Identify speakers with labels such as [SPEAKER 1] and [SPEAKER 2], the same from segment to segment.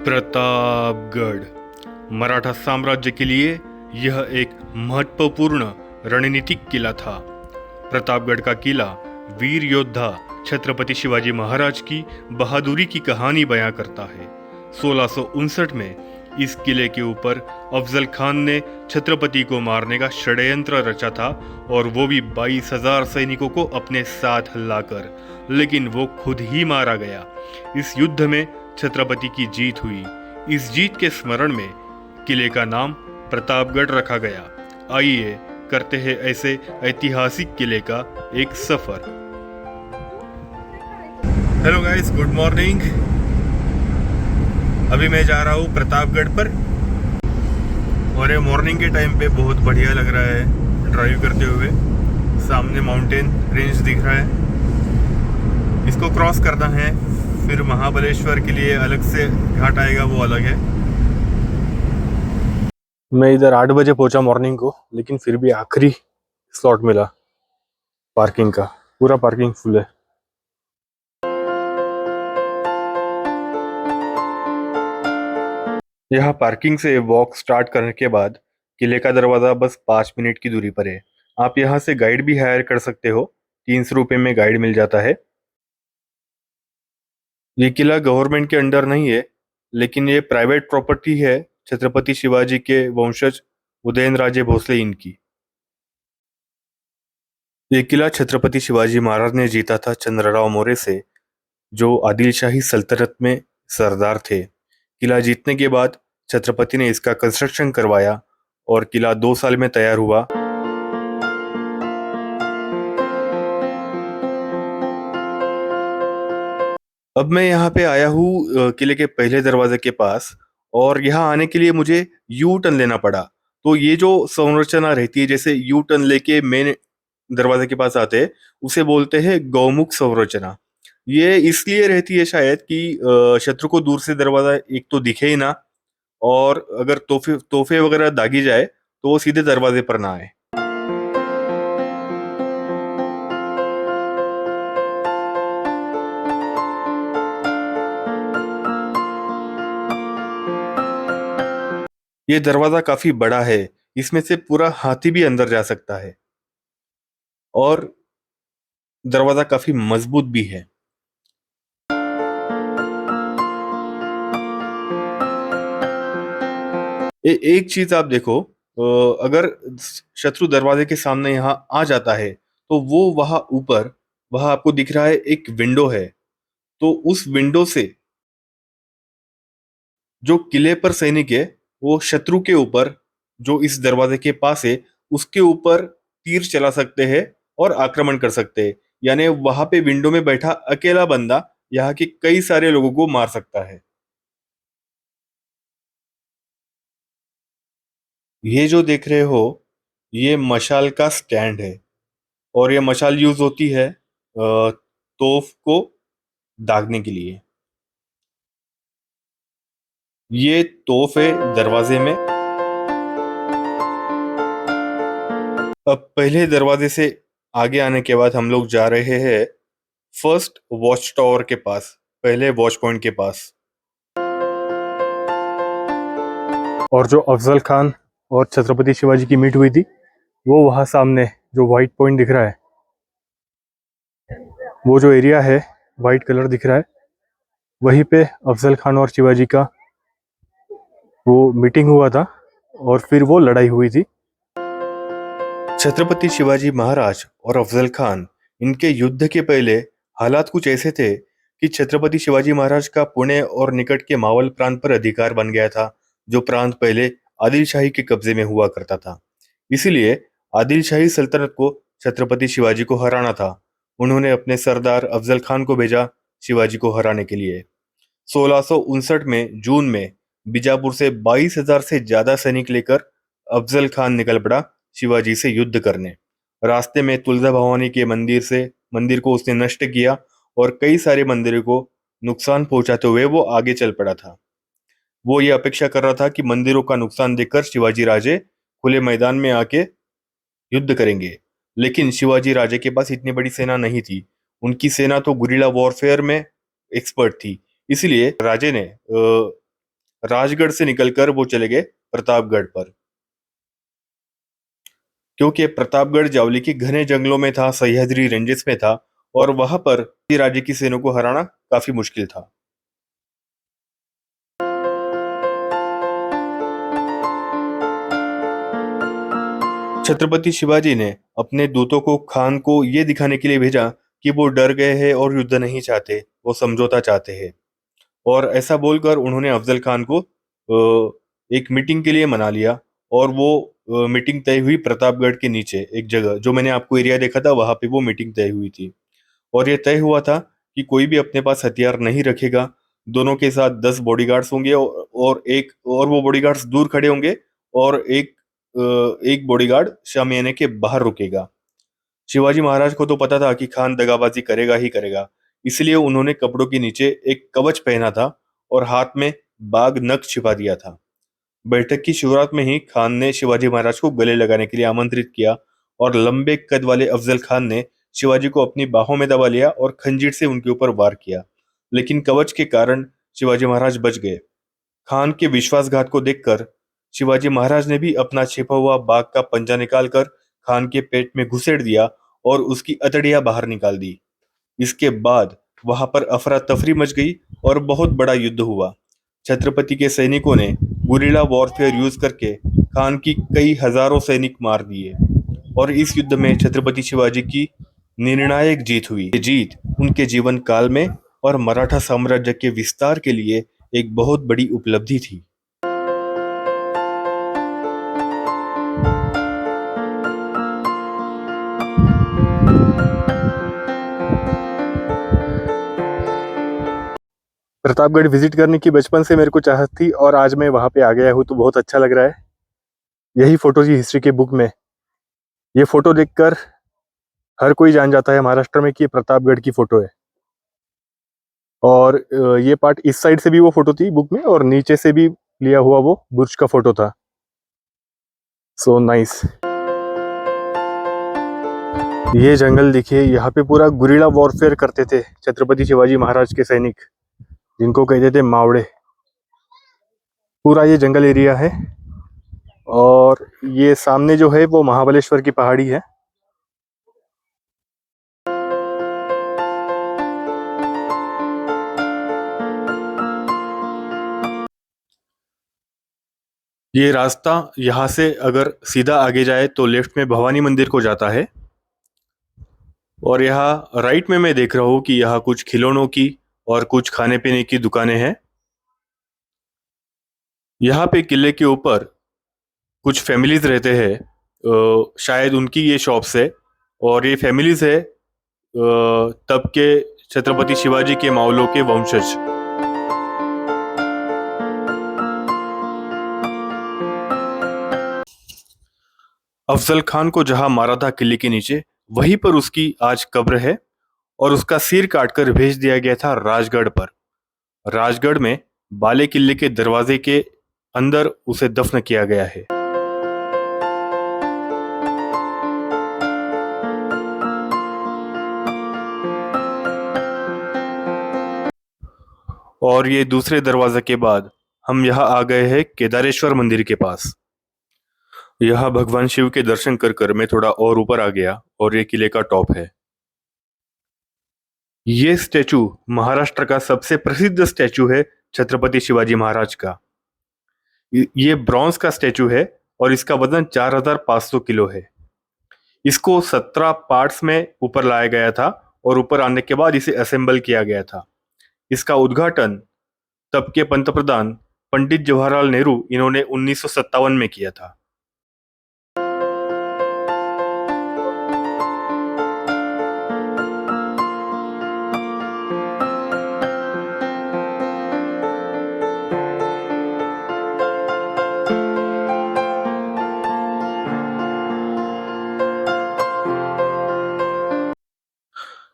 [SPEAKER 1] प्रतापगढ़ मराठा साम्राज्य के लिए यह एक महत्वपूर्ण रणनीतिक किला था। प्रतापगढ़ का किला वीर योद्धा छत्रपति शिवाजी महाराज की बहादुरी की कहानी बयां करता है। 1659 में इस किले के ऊपर अफजल खान ने छत्रपति को मारने का षड्यंत्र रचा था, और वो भी 22,000 सैनिकों को अपने साथ लाकर, लेकिन वो खुद ही मारा गया। इस युद्ध में छत्रपति की जीत हुई। इस जीत के स्मरण में किले का नाम प्रतापगढ़ रखा गया। आइए करते हैं ऐसे ऐतिहासिक किले का एक सफर। Hello guys, good morning. अभी मैं जा रहा हूँ प्रतापगढ़ पर, और ये मॉर्निंग के टाइम पे बहुत बढ़िया लग रहा है ड्राइव करते हुए। सामने माउंटेन रेंज दिख रहा है, इसको क्रॉस करना है, फिर महाबलेश्वर के लिए अलग से घाट आएगा, वो अलग है। मैं इधर 8 बजे पहुंचा मॉर्निंग को, लेकिन फिर भी आखिरी स्लॉट मिला पार्किंग का। पूरा पार्किंग फुल है। यहाँ पार्किंग से वॉक स्टार्ट करने के बाद किले का दरवाजा बस 5 मिनट की दूरी पर है। आप यहाँ से गाइड भी हायर कर सकते हो, 300 रुपये में गाइड मिल जाता है। ये किला गवर्नमेंट के अंडर नहीं है, लेकिन ये प्राइवेट प्रॉपर्टी है छत्रपति शिवाजी के वंशज उदयनराजे भोसले इनकी। ये किला छत्रपति शिवाजी महाराज ने जीता था चंद्रराव मौर्य से, जो आदिलशाही सल्तनत में सरदार थे। किला जीतने के बाद छत्रपति ने इसका कंस्ट्रक्शन करवाया और किला 2 साल में तैयार हुआ। अब मैं यहाँ पे आया हूँ किले के पहले दरवाजे के पास, और यहाँ आने के लिए मुझे यू टर्न लेना पड़ा। तो ये जो संरचना रहती है, जैसे यू टर्न लेके मेन दरवाजे के पास आते हैं, उसे बोलते हैं गौमुख संरचना। ये इसलिए रहती है शायद कि शत्रु को दूर से दरवाजा एक तो दिखे ही ना, और अगर तोहफे तोहफे वगैरह दागी जाए तो वो सीधे दरवाजे पर ना आए। ये दरवाजा काफी बड़ा है, इसमें से पूरा हाथी भी अंदर जा सकता है, और दरवाजा काफी मजबूत भी है। एक चीज आप देखो, अगर शत्रु दरवाजे के सामने यहाँ आ जाता है, तो वो वहां आपको दिख रहा है एक विंडो है। तो उस विंडो से जो किले पर सैनिक है, वो शत्रु के ऊपर, जो इस दरवाजे के पास है, उसके ऊपर तीर चला सकते हैं और आक्रमण कर सकते हैं। यानी वहां पे विंडो में बैठा अकेला बंदा यहाँ के कई सारे लोगों को मार सकता है। ये जो देख रहे हो, ये मशाल का स्टैंड है, और ये मशाल यूज होती है तोफ को दागने के लिए। ये तोफ है दरवाजे में। अब पहले दरवाजे से आगे आने के बाद हम लोग जा रहे हैं फर्स्ट वॉच टावर के पास, पहले वॉच पॉइंट के पास। और जो अफजल खान और छत्रपति शिवाजी की मीट हुई थी, वो वहां सामने जो व्हाइट पॉइंट दिख रहा है, वो जो एरिया है व्हाइट कलर दिख रहा है, वहीं पे अफजल खान और शिवाजी का वो मीटिंग हुआ था, और फिर वो लड़ाई हुई थी। छत्रपति शिवाजी महाराज और अफजल खान, इनके युद्ध के पहले हालात कुछ ऐसे थे कि छत्रपति शिवाजी महाराज का पुणे और निकट के मावल प्रांत पर अधिकार बन गया था, जो प्रांत पहले आदिलशाही के कब्जे में हुआ करता था। इसीलिए आदिलशाही सल्तनत को छत्रपति शिवाजी को हराना था। उन्होंने अपने सरदार अफजल खान को भेजा शिवाजी को हराने के लिए। 1659 में जून में बीजापुर से 22,000 से ज्यादा सैनिक लेकर अफजल खान निकल पड़ा शिवाजी से युद्ध करने। रास्ते में तुलजा भवानी के मंदिर को उसने नष्ट किया, और कई सारे मंदिरों को नुकसान पहुंचाते हुए वो आगे चल पड़ा था। वो ये अपेक्षा कर रहा था कि मंदिरों का नुकसान देखकर शिवाजी राजे खुले मैदान में आके युद्ध करेंगे, लेकिन शिवाजी राजे के पास इतनी बड़ी सेना नहीं थी। उनकी सेना तो गुरिल्ला वॉरफेयर में एक्सपर्ट थी। इसलिए राजे ने राजगढ़ से निकलकर वो चले गए प्रतापगढ़ पर, क्योंकि प्रतापगढ़ जावली के घने जंगलों में था, सह्याद्री रेंजेस में था और वहां पर राज्य की सेना को हराना काफी मुश्किल था। छत्रपति शिवाजी ने अपने दूतों को खान को ये दिखाने के लिए भेजा कि वो डर गए हैं और युद्ध नहीं चाहते, वो समझौता चाहते हैं। और ऐसा बोलकर उन्होंने अफजल खान को एक मीटिंग के लिए मना लिया और वो मीटिंग तय हुई प्रतापगढ़ के नीचे एक जगह, जो मैंने आपको एरिया देखा था वहां पे वो मीटिंग तय हुई थी। और ये तय हुआ था कि कोई भी अपने पास हथियार नहीं रखेगा, दोनों के साथ 10 बॉडीगार्ड्स होंगे और वो बॉडीगार्ड्स दूर खड़े होंगे और एक बॉडीगार्ड शामियाने के बाहर रुकेगा। शिवाजी महाराज को तो पता था कि खान दगाबाजी करेगा ही करेगा, इसलिए उन्होंने कपड़ों के नीचे एक कवच पहना था और हाथ में बाघ नख छिपा दिया था। बैठक की शुरुआत में ही खान ने शिवाजी महाराज को गले लगाने के लिए आमंत्रित किया और लंबे कद वाले अफजल खान ने शिवाजी को अपनी बाहों में दबा लिया और खंजीर से उनके ऊपर वार किया, लेकिन कवच के कारण शिवाजी महाराज बच गए। खान के विश्वासघात को देखकर शिवाजी महाराज ने भी अपना छिपा हुआ बाघ का पंजा निकालकर खान के पेट में घुसेड़ दिया और उसकी अतड़ियां बाहर निकाल दी। इसके बाद वहां पर अफरा तफरी मच गई और बहुत बड़ा युद्ध हुआ। छत्रपति के सैनिकों ने गुरिल्ला वॉरफेयर यूज करके खान की कई हजारों सैनिक मार दिए और इस युद्ध में छत्रपति शिवाजी की निर्णायक जीत हुई। ये जीत उनके जीवन काल में और मराठा साम्राज्य के विस्तार के लिए एक बहुत बड़ी उपलब्धि थी। प्रतापगढ़ विजिट करने की बचपन से मेरे को चाहत थी और आज मैं वहां पे आ गया हूँ तो बहुत अच्छा लग रहा है। यही फोटो जी हिस्ट्री के बुक में, ये फोटो देखकर हर कोई जान जाता है महाराष्ट्र में कि ये प्रतापगढ़ की फोटो है। और ये पार्ट इस साइड से भी वो फोटो थी बुक में और नीचे से भी लिया हुआ वो बुर्ज का फोटो था। So nice. ये जंगल देखिए, यहाँ पे पूरा गुरिल्ला वॉरफेयर करते थे छत्रपति शिवाजी महाराज के सैनिक, जिनको कहते थे मावड़े। पूरा ये जंगल एरिया है और ये सामने जो है वो महाबलेश्वर की पहाड़ी है। ये रास्ता यहाँ से अगर सीधा आगे जाए तो लेफ्ट में भवानी मंदिर को जाता है और यहाँ राइट में मैं देख रहा हूँ कि यहाँ कुछ खिलौनों की और कुछ खाने पीने की दुकानें हैं। यहाँ पे किले के ऊपर कुछ फैमिलीज रहते हैं, शायद उनकी ये शॉप्स है और ये फैमिलीज है तब के छत्रपति शिवाजी के मावलों के वंशज। अफजल खान को जहां मारा था किले के नीचे, वहीं पर उसकी आज कब्र है और उसका सिर काटकर भेज दिया गया था राजगढ़ पर। राजगढ़ में बाले किले के दरवाजे के अंदर उसे दफन किया गया है। और ये दूसरे दरवाजे के बाद हम यहाँ आ गए हैं केदारेश्वर मंदिर के पास। यहाँ भगवान शिव के दर्शन कर कर मैं थोड़ा और ऊपर आ गया और ये किले का टॉप है। ये स्टैचू महाराष्ट्र का सबसे प्रसिद्ध स्टैचू है छत्रपति शिवाजी महाराज का। ये ब्रॉन्ज का स्टैचू है और इसका वजन 4500 किलो है। इसको 17 पार्ट्स में ऊपर लाया गया था और ऊपर आने के बाद इसे असेंबल किया गया था। इसका उद्घाटन तब के पंतप्रधान पंडित जवाहरलाल नेहरू इन्होंने 1957 में किया था।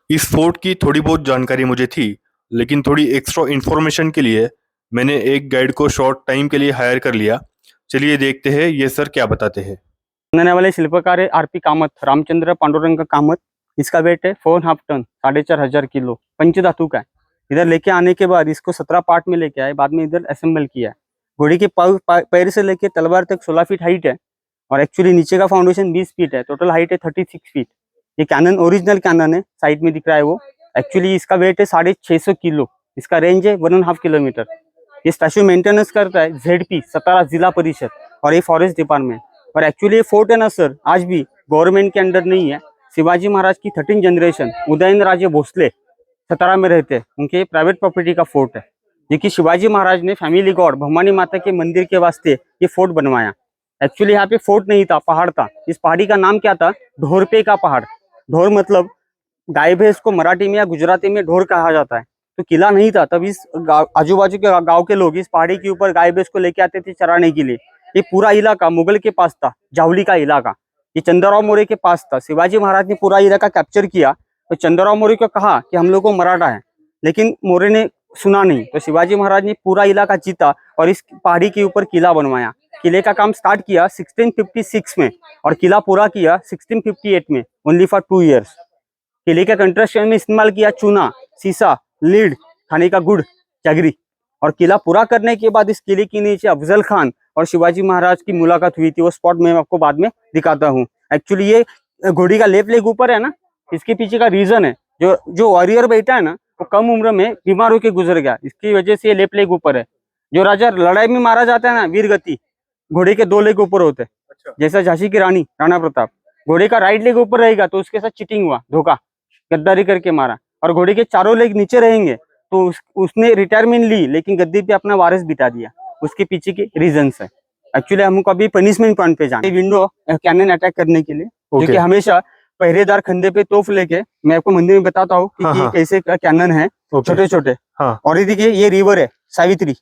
[SPEAKER 1] इस फोर्ट की थोड़ी बहुत जानकारी मुझे थी, लेकिन थोड़ी एक्स्ट्रा इन्फॉर्मेशन के लिए मैंने एक गाइड को शॉर्ट टाइम के लिए हायर कर लिया। चलिए देखते हैं ये सर क्या बताते हैं।
[SPEAKER 2] बनने वाले शिल्पकार है आरपी कामत, रामचंद्र पांडुरंग कामत। इसका वेट है 4.5 टन, 4500 किलो, पंचधातु का है। इधर लेके आने के बाद इसको 17 पार्ट में लेके आए, बाद में इधर असेंबल किया है। घोड़ी के पैर से लेके तलवार तक 16 फीट हाइट है और एक्चुअली नीचे का फाउंडेशन 20 फीट है। टोटल हाइट है 36 फीट। ये कैनन ओरिजिनल कैनन है, साइड में दिख रहा है वो। एक्चुअली इसका वेट है 650 किलो। इसका रेंज है 1.5 किलोमीटर। ये स्टैचू मेंटेनेंस करता है ZP सतारा जिला परिषद और ये फॉरेस्ट डिपार्टमेंट। और एक्चुअली ये फोर्ट है ना सर, आज भी गवर्नमेंट के अंडर नहीं है। शिवाजी महाराज की 13 जनरेशन उदयन राजे भोसले सतारा में रहते हैं, उनके प्राइवेट प्रॉपर्टी का फोर्ट है। ये कि शिवाजी महाराज ने फैमिली गॉड भवानी माता के मंदिर के वास्ते ये फोर्ट बनवाया। एक्चुअली यहाँ पे फोर्ट नहीं था, पहाड़ था। इस पहाड़ी का नाम क्या था? ढोरपे का पहाड़। ढोर मतलब गाय भैंस को मराठी में या गुजराती में ढोर कहा जाता है। तो किला नहीं था, तब इस आजू बाजू के गांव के लोग इस पहाड़ी के ऊपर गाय भैंस को लेके आते थे चराने के लिए। ये पूरा इलाका मुगल के पास था, जावली का इलाका। ये चंद्रराव मौर्य के पास था। शिवाजी महाराज ने पूरा इलाका कैप्चर किया तो चंद्रराव मौर्य को कहा कि हम लोग को मराठा है, लेकिन मौर्य ने सुना नहीं। तो शिवाजी महाराज ने पूरा इलाका जीता और इस पहाड़ी के ऊपर किला बनवाया। किले का काम स्टार्ट किया 1656 में और किला पूरा किया 1658 में, ओनली फॉर 2 years। किले के कंस्ट्रक्शन में इस्तेमाल किया चूना, सीसा, लीड, खाने का गुड़, चगरी। और किला पूरा करने के बाद इस किले के नीचे अफजल खान और शिवाजी महाराज की मुलाकात हुई थी। वो स्पॉट मैं आपको बाद में दिखाता हूँ। एक्चुअली ये घोड़ी का लेफ्ट लेग ऊपर है ना, इसके पीछे का रीजन है जो वॉरियर बैठा है ना, वो कम उम्र में बीमार होकर गुजर गया। इसकी वजह से ये लेफ्ट लेग ऊपर है। जो राजा लड़ाई में मारा जाता है ना, वीर गति, घोड़े के 2 लेग ऊपर होते हैं।
[SPEAKER 1] अच्छा।
[SPEAKER 2] जैसा झांसी की रानी राणा प्रताप, घोड़े का राइट लेग ऊपर रहेगा तो उसके साथ चीटिंग हुआ, धोखा, गद्दारी करके मारा। और घोड़े के चारों लेग नीचे रहेंगे तो उसने रिटायरमेंट ली, लेकिन गद्दी पे अपना वारिस बिता दिया। उसके पीछे के रीजंस है। एक्चुअली हमको अभी पनिशमेंट पॉइंट पे जाना है, विंडो कैनन अटैक करने के लिए, जो कि हमेशा पहरेदार खंधे पे तोप लेके, मैं आपको मंदिर में बताता हूँ कि
[SPEAKER 1] हाँ।
[SPEAKER 2] कैसे कैनन है, छोटे छोटे।
[SPEAKER 1] हाँ।
[SPEAKER 2] और ये देखिए, ये रिवर है सावित्री।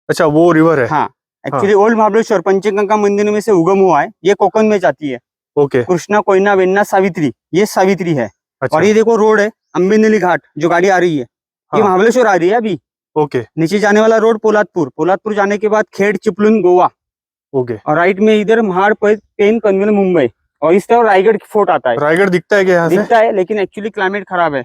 [SPEAKER 1] अच्छा, वो रिवर है।
[SPEAKER 2] हाँ, एक्चुअली ओल्ड महाबलेश्वर पंचगंगा मंदिर में से उगम हुआ है। ये कोकण में जाती है।
[SPEAKER 1] ओके।
[SPEAKER 2] कृष्णा, कोयना, वेन्ना, सावित्री, ये सावित्री है।
[SPEAKER 1] अच्छा।
[SPEAKER 2] और ये देखो रोड है अम्बिनेली घाट, जो गाड़ी आ रही है, ये महाबलेश्वर आ रही है अभी।
[SPEAKER 1] ओके।
[SPEAKER 2] नीचे जाने वाला रोड पोलादपुर जाने के बाद खेड़, चिपलून, गोवा।
[SPEAKER 1] ओके।
[SPEAKER 2] और राइट में इधर महाड़, पेन, पनवेल, मुंबई। और इस तरह रायगढ़ फोर्ट आता है।
[SPEAKER 1] रायगढ़ दिखता है क्या यहाँ से?
[SPEAKER 2] दिखता है, लेकिन एक्चुअली क्लाइमेट खराब है।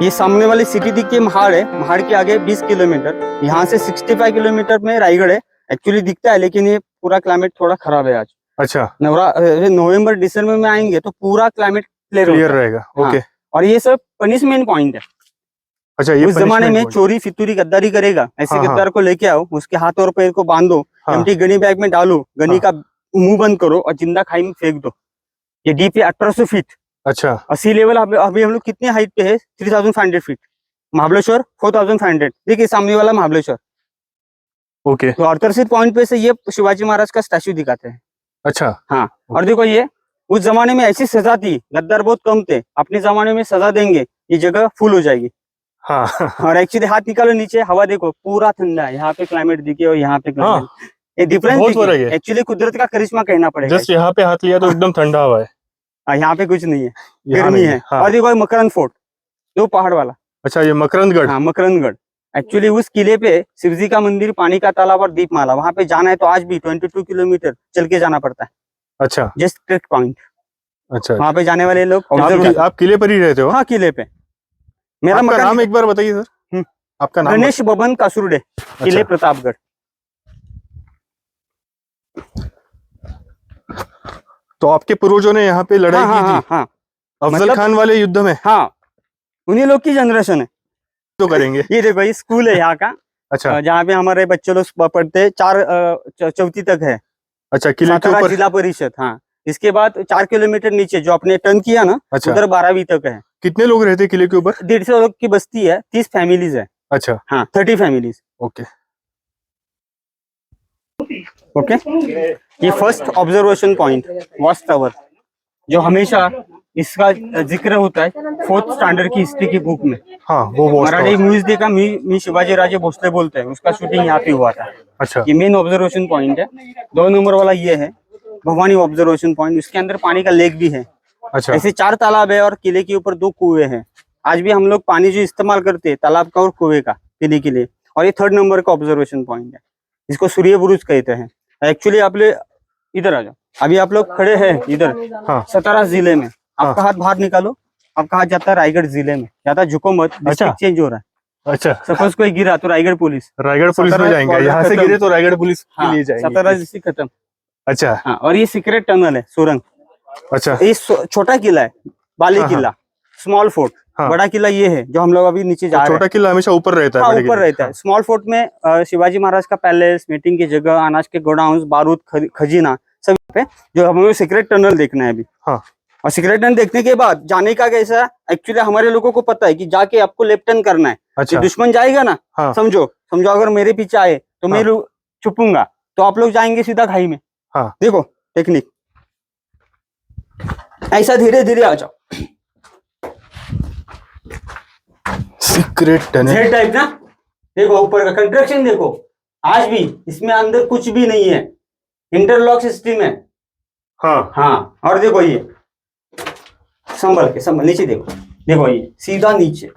[SPEAKER 2] ये सामने वाली सिटी दिखती है महाड़ है। महाड़ के आगे 20 किलोमीटर, यहाँ से 65 किलोमीटर में रायगढ़ है। एक्चुअली दिखता है, लेकिन ये पूरा क्लाइमेट थोड़ा खराब है आज।
[SPEAKER 1] अच्छा।
[SPEAKER 2] नवंबर दिसंबर में आएंगे तो पूरा क्लाइमेट क्लियर
[SPEAKER 1] रहेगा। ओके।
[SPEAKER 2] और ये सब पनिशमेंट पॉइंट है।
[SPEAKER 1] अच्छा, ये
[SPEAKER 2] उस जमाने में चोरी फितूरी गद्दारी करेगा, ऐसे गद्दार को लेके आओ, उसके हाथ और पैर को बांधो, एम्प्टी गनी बैग में डालो, गनी का मुंह बंद करो और जिंदा खाई में फेंक दो। ये डीप है 1800 फीट।
[SPEAKER 1] अच्छा।
[SPEAKER 2] सी लेवल अभी हम लोग कितने हाइट पे है? 3500 फीट। महाबलेश्वर 4500। देखिए सामने वाला महाबलेश्वर।
[SPEAKER 1] ओके।
[SPEAKER 2] तो आकर्षित पॉइंट पे से ये शिवाजी महाराज का स्टैचू दिखाते हैं।
[SPEAKER 1] अच्छा।
[SPEAKER 2] हाँ। और देखो, ये उस जमाने में ऐसी सजा थी, गद्दार बहुत कम थे। अपने जमाने में सजा देंगे, ये जगह फुल हो जाएगी।
[SPEAKER 1] हाँ।
[SPEAKER 2] और एक्चुअली हाथ निकालो नीचे, हवा देखो, पूरा ठंडा है। यहाँ पे क्लाइमेट दिखे और यहाँ पे क्लाइमेट, ये डिफरेंस है। एक्चुअली कुदरत का करिश्मा कहना पड़ेगा।
[SPEAKER 1] जस्ट यहाँ पे हाथ लिया तो एकदम ठंडा हवा है।
[SPEAKER 2] यहाँ पे कुछ नहीं है, गर्मी है। और देखो मकरंद फोर्ट, जो पहाड़ वाला।
[SPEAKER 1] अच्छा, ये मकरंदगढ़।
[SPEAKER 2] हाँ, मकरंदगढ़। एक्चुअली उस किले पे शिवजी का मंदिर, पानी का तालाब और दीपमाला, वहां पे जाना है तो आज भी 22 किलोमीटर चल के जाना पड़ता है।
[SPEAKER 1] अच्छा।
[SPEAKER 2] Just trek point.
[SPEAKER 1] अच्छा।
[SPEAKER 2] वहां पे जाने वाले लोग।
[SPEAKER 1] आप किले पर ही रहते हो?
[SPEAKER 2] हाँ, किले पे। मेरा
[SPEAKER 1] आपका नाम एक बार बताइए सर। आपका नाम?
[SPEAKER 2] गणेश बबन कासुरडे, किले प्रतापगढ़।
[SPEAKER 1] तो आपके पूर्वजों ने यहाँ पे लड़ाई की थी?
[SPEAKER 2] हाँ।
[SPEAKER 1] अफजल खान वाले युद्ध में?
[SPEAKER 2] हाँ, उन्हीं लोग की जनरेशन है।
[SPEAKER 1] तो करेंगे।
[SPEAKER 2] ये देखो, ये स्कूल है यहाँ का।
[SPEAKER 1] अच्छा।
[SPEAKER 2] जहाँ पे हमारे बच्चे लोग पढ़ते, 4 तक है।
[SPEAKER 1] अच्छा, किले के ऊपर
[SPEAKER 2] जिला परिषद। हाँ, इसके बाद 4 किलोमीटर नीचे जो आपने टर्न किया ना, उधर 12वीं तक है।
[SPEAKER 1] कितने लोग रहते किले के ऊपर?
[SPEAKER 2] 150 लोग की बस्ती है, 30 फैमिलीज है।
[SPEAKER 1] अच्छा।
[SPEAKER 2] हाँ, 30 फैमिलीज।
[SPEAKER 1] ओके।
[SPEAKER 2] ओके। ये first observation point watch tower, जो हमेशा इसका जिक्र होता है 4th स्टैंडर्ड की हिस्ट्री की बुक में।
[SPEAKER 1] हाँ, वो
[SPEAKER 2] मराठी मूवीज देखा, मी शिवाजी राजे भोसले बोलते हैं, उसका शूटिंग यहाँ पे हुआ था।
[SPEAKER 1] अच्छा।
[SPEAKER 2] ये मेन ऑब्जर्वेशन पॉइंट है। 2 नंबर वाला ये है भवानी ऑब्जर्वेशन पॉइंट। इसके अंदर पानी का लेक भी है।
[SPEAKER 1] अच्छा।
[SPEAKER 2] ऐसे 4 तालाब है और किले के ऊपर 2 कुएं हैं। आज भी हम लोग पानी जो इस्तेमाल करते हैं, तालाब का और कुएं का, पीने के लिए। और ये 3rd नंबर का ऑब्जर्वेशन पॉइंट है, इसको सूर्य बुरुज कहते हैं। एक्चुअली आप इधर आ जाओ। अभी आप लोग खड़े हैं इधर,
[SPEAKER 1] हाँ।
[SPEAKER 2] सतारा जिले में। आपका हाथ बाहर निकालो, अब कहा जाता है रायगढ़ जिले में, ज्यादा झुको मत, डिस्ट्रिक्ट चेंज हो रहा है।
[SPEAKER 1] अच्छा,
[SPEAKER 2] सपोज कोई गिरा तो रायगढ़ पुलिस में
[SPEAKER 1] 17
[SPEAKER 2] जाएंगे,
[SPEAKER 1] यहाँ से
[SPEAKER 2] खत्म।
[SPEAKER 1] गिरे तो रायगढ़ पुलिस के लिए जाएंगे।
[SPEAKER 2] 17 डिस्ट्रिक्ट खत्म।
[SPEAKER 1] अच्छा
[SPEAKER 2] हाँ, और ये सीक्रेट टनल है, सुरंग।
[SPEAKER 1] अच्छा,
[SPEAKER 2] ये छोटा किला है, बाली
[SPEAKER 1] हाँ,
[SPEAKER 2] किला, स्मॉल फोर्ट।
[SPEAKER 1] हाँ।
[SPEAKER 2] बड़ा किला ये है जो हम लोग अभी नीचे जा रहे हैं।
[SPEAKER 1] छोटा किला हमेशा ऊपर रहता है,
[SPEAKER 2] हाँ,
[SPEAKER 1] बड़े
[SPEAKER 2] ऊपर
[SPEAKER 1] किले।
[SPEAKER 2] रहता है। स्मॉल फोर्ट में शिवाजी महाराज का पैलेस, मीटिंग की जगह, अनाज के गोडाउन, बारूद, खजीना सब पे, जो हमें सीक्रेट टनल देखना है अभी।
[SPEAKER 1] हाँ।
[SPEAKER 2] और सीक्रेट टनल देखने के बाद जाने का कैसा है, एक्चुअली हमारे लोगों को पता है कि जाके आपको लेफ्ट टर्न करना है।
[SPEAKER 1] अच्छा,
[SPEAKER 2] दुश्मन जाएगा ना,
[SPEAKER 1] हाँ।
[SPEAKER 2] समझो अगर मेरे पीछे आए तो मैं छुपूंगा, तो आप लोग जाएंगे सीधा खाई में।
[SPEAKER 1] हाँ।
[SPEAKER 2] देखो टेक्निक, ऐसा धीरे धीरे आ जाओ,
[SPEAKER 1] सीक्रेट टनल
[SPEAKER 2] जेड टाइप ना। देखो ऊपर का कंस्ट्रक्शन देखो, आज भी इसमें अंदर कुछ भी नहीं है, इंटरलॉक सिस्टम है। हाँ, और देखो ये संभल नीचे देखो ये सीधा नीचे।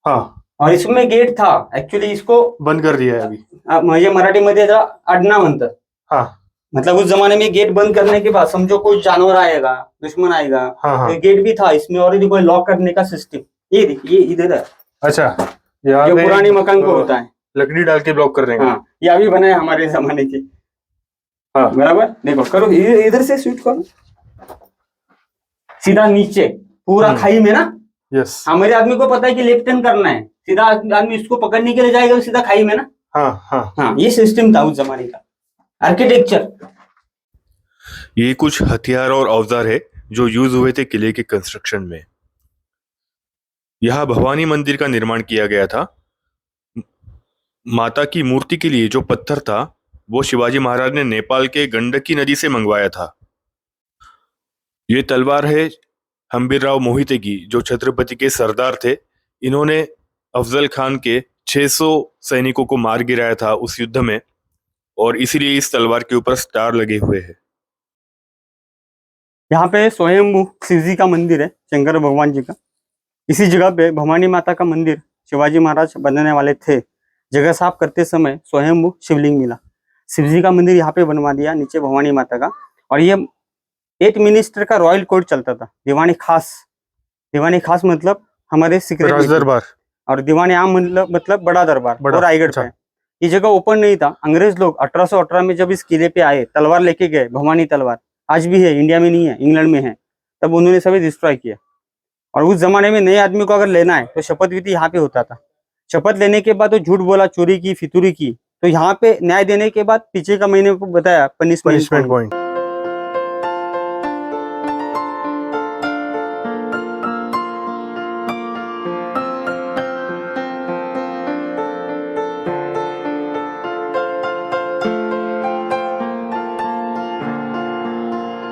[SPEAKER 1] हाँ,
[SPEAKER 2] और इसमें गेट था, एक्चुअली इसको
[SPEAKER 1] बंद कर दिया है अभी।
[SPEAKER 2] म्हणजे मराठीमध्ये अडना म्हणतात।
[SPEAKER 1] हाँ,
[SPEAKER 2] मतलब उस जमाने में गेट बंद करने के बाद समझो कोई जानवर आएगा, दुश्मन आएगा,
[SPEAKER 1] हाँ,
[SPEAKER 2] तो गेट भी था इसमें, और देखो लॉक करने का सिस्टम, ये देखिए, ये इधर है।
[SPEAKER 1] अच्छा, यहाँ
[SPEAKER 2] जो
[SPEAKER 1] पे
[SPEAKER 2] पुरानी मकान को होता है,
[SPEAKER 1] लकड़ी डाल के ब्लॉक कर देंगे।
[SPEAKER 2] हाँ, ये अभी बना है हमारे जमाने के।
[SPEAKER 1] हाँ,
[SPEAKER 2] बराबर, देखो करो, इधर से शूट करो, सीधा नीचे पूरा खाई में ना।
[SPEAKER 1] यस,
[SPEAKER 2] हमारे आदमी को पता है कि लेफ्ट टर्न करना है, सीधा आदमी इसको पकड़ने के लिए जाएगा, सीधा खाई में ना।
[SPEAKER 1] हाँ, हाँ,
[SPEAKER 2] हाँ, ये सिस्टम था उस जमाने का आर्किटेक्चर।
[SPEAKER 1] ये कुछ हथियार और औजार है जो यूज हुए थे किले के कंस्ट्रक्शन में। यहाँ भवानी मंदिर का निर्माण किया गया था। माता की मूर्ति के लिए जो पत्थर था वो शिवाजी महाराज ने नेपाल के गंडकी नदी से मंगवाया था। ये तलवार है हम्बीरराव मोहिते की, जो छत्रपति के सरदार थे। इन्होंने अफजल खान के 600 सैनिकों को मार गिराया था उस युद्ध में, और इसीलिए इस तलवार के ऊपर स्टार लगे हुए हैं।
[SPEAKER 2] यहाँ पे स्वयंभू शिव जी का मंदिर है, शंकर भगवान जी का। इसी जगह पे भवानी माता का मंदिर शिवाजी महाराज बनने वाले थे, जगह साफ करते समय स्वयंभू शिवलिंग मिला, शिव जी का मंदिर यहाँ पे बनवा दिया, नीचे भवानी माता का। और ये 8 मिनिस्टर का रॉयल कोर्ट चलता था, दीवानी खास मतलब हमारे सीक्रेट
[SPEAKER 1] दरबार,
[SPEAKER 2] और दीवानी आम मतलब बड़ा दरबार,
[SPEAKER 1] बड़ा,
[SPEAKER 2] वो रायगढ़
[SPEAKER 1] अच्छा।
[SPEAKER 2] पे। ये जगह ओपन नहीं था, अंग्रेज लोग 1818 में जब इस किले पे आए, तलवार लेके गए, भवानी तलवार आज भी है, इंडिया में नहीं है, इंग्लैंड में है, तब उन्होंने सभी डिस्ट्रॉय किया। और उस जमाने में नए आदमी को अगर लेना है तो शपथ विधि यहाँ पे होता था। शपथ लेने के बाद तो झूठ बोला, चोरी की, फितूरी की, तो यहाँ पे न्याय देने के बाद पीछे का मैंने को बताया पनिशमेंट
[SPEAKER 1] पॉइंट।